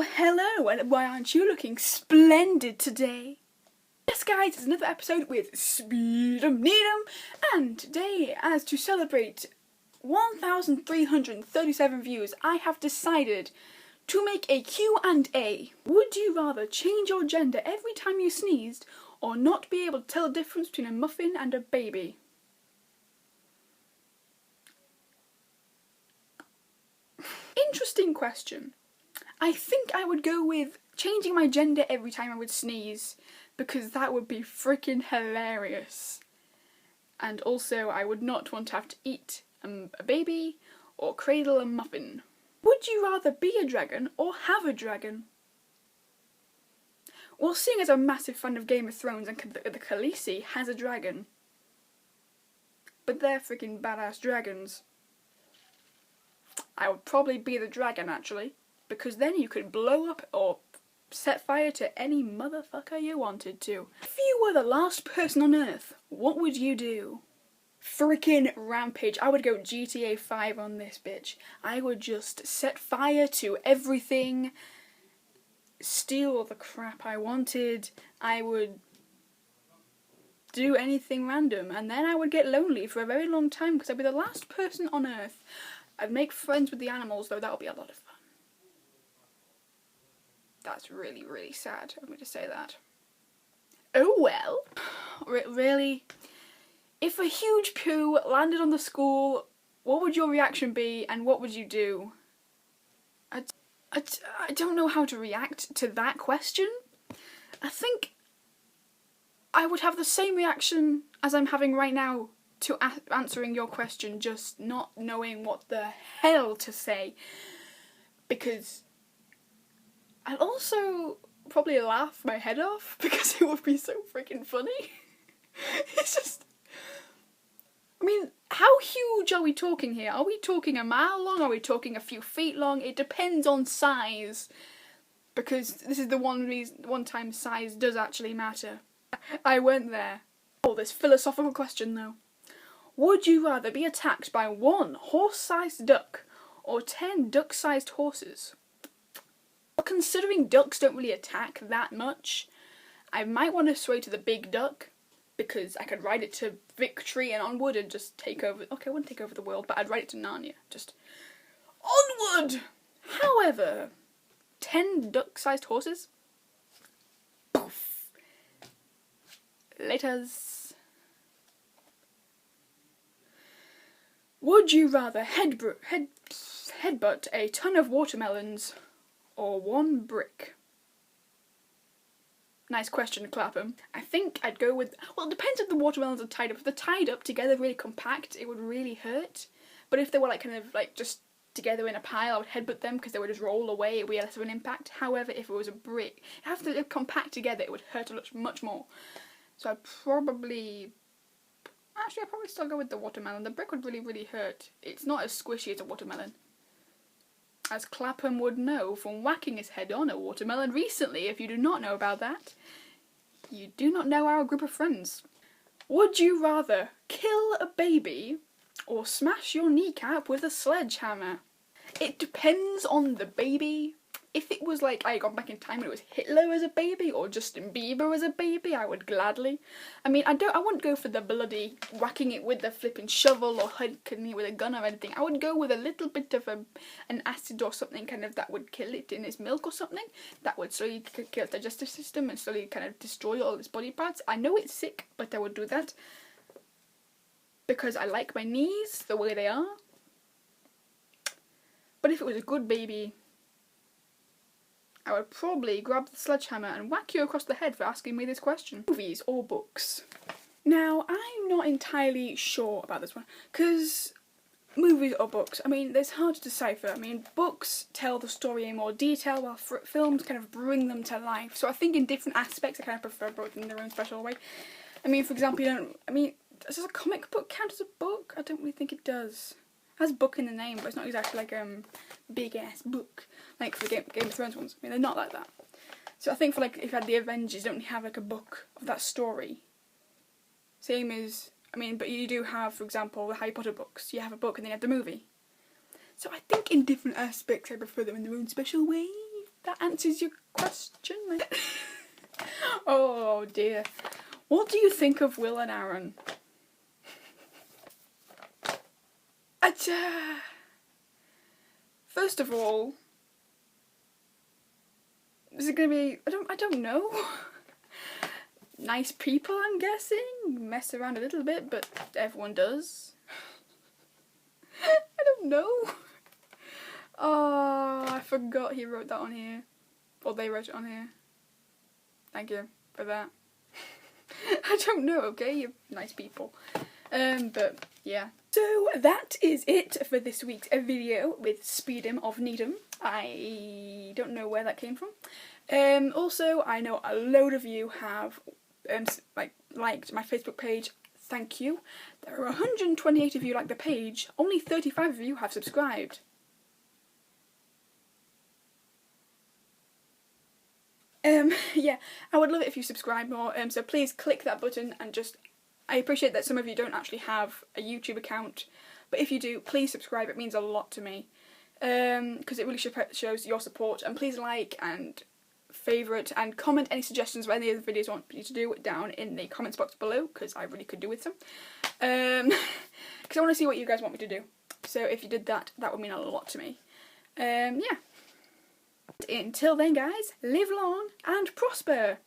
Well, hello, and why aren't you looking splendid today? Yes, guys, it's another episode with Speed'em Need'em, and today, as to celebrate 1,337 views, I have decided to make a Q&A. Would you rather change your gender every time you sneezed, or not be able to tell the difference between a muffin and a baby? Interesting question. I think I would go with changing my gender every time I would sneeze, because that would be freaking hilarious. And also, I would not want to have to eat a baby or cradle a muffin. Would you rather be a dragon or have a dragon? Well, seeing as I'm a massive fan of Game of Thrones and the Khaleesi has a dragon, but they're freaking badass dragons, I would probably be the dragon, actually. Because then you could blow up or set fire to any motherfucker you wanted to. If you were the last person on Earth, what would you do? Freaking rampage. I would go GTA 5 on this bitch. I would just set fire to everything, steal all the crap I wanted, I would do anything random, and then I would get lonely for a very long time because I'd be the last person on Earth. I'd make friends with the animals, though. That would be a lot of fun. That's really, really sad of me to say that. Oh well. Really? If a huge poo landed on the school, what would your reaction be and what would you do? I don't know how to react to that question. I think I would have the same reaction as I'm having right now to answering your question, just not knowing what the hell to say. Because I'd also probably laugh my head off because it would be so freaking funny. It's just, I mean, how huge are we talking here? Are we talking a mile long? Are we talking a few feet long? It depends on size, because this is the one time size does actually matter. I went there. Oh, this philosophical question though. Would you rather be attacked by 1 horse-sized duck or 10 duck-sized horses? Considering ducks don't really attack that much, I might want to sway to the big duck, because I could ride it to victory and onward and just take over. Okay, I wouldn't take over the world, but I'd ride it to Narnia. Just onward! However, 10 duck-sized horses? Poof. Laters. Would you rather headbutt a ton of watermelons or 1 brick? Nice question, Clapham. I think I'd go with, well, it depends if the watermelons are tied up. If they're tied up together really compact, it would really hurt. But if they were kind of just together in a pile, I would headbutt them because they would just roll away. It would be less of an impact. However, if it was a brick, if they're compact together, it would hurt much more. So I'd probably still go with the watermelon. The brick would really, really hurt. It's not as squishy as a watermelon, as Clapham would know from whacking his head on a watermelon recently. If you do not know about that, you do not know our group of friends. Would you rather kill a baby or smash your kneecap with a sledgehammer? It depends on the baby. If it was like I gone back in time and it was Hitler as a baby or Justin Bieber as a baby, I would gladly. I mean, I wouldn't go for the bloody whacking it with the flipping shovel or hitting it with a gun or anything. I would go with a little bit of an acid or something kind of that would kill it in its milk or something. That would slowly kill its digestive system and slowly kind of destroy all its body parts. I know it's sick, but I would do that because I like my knees the way they are. But if it was a good baby, I would probably grab the sledgehammer and whack you across the head for asking me this question. Movies or books? Now, I'm not entirely sure about this one, because movies or books, I mean, it's hard to decipher. I mean, books tell the story in more detail, while films kind of bring them to life. So I think in different aspects, I kind of prefer both in their own special way. I mean, for example, does a comic book count as a book? I don't really think it does. It has book in the name, but it's not exactly like big ass book like for the Game of Thrones ones. I mean, they're not like that. So I think for if you had the Avengers, you don't have a book of that story. Same as, but you do have, for example, the Harry Potter books. You have a book and then you have the movie. So I think in different aspects I prefer them in their own special way. that answers your question. Oh dear. What do you think of Will and Aaron? First of all, is it gonna be? I don't know. Nice people, I'm guessing. Mess around a little bit, but everyone does. I don't know. Oh, I forgot he wrote that on here. Or they wrote it on here. Thank you for that. I don't know, okay? You're nice people. But yeah. So that is it for this week's video with Speedham of Needham. I don't know where that came from. Also, I know a load of you have liked my Facebook page. Thank you. There are 128 of you like the page. Only 35 of you have subscribed. Yeah, I would love it if you subscribe more, so please click that button and I appreciate that some of you don't actually have a YouTube account, but if you do, please subscribe, it means a lot to me, because it really shows your support, and please like and favourite and comment any suggestions for any of the videos you want me to do down in the comments box below, because I really could do with some, because I want to see what you guys want me to do, so if you did that, that would mean a lot to me. Yeah. Until then, guys, live long and prosper.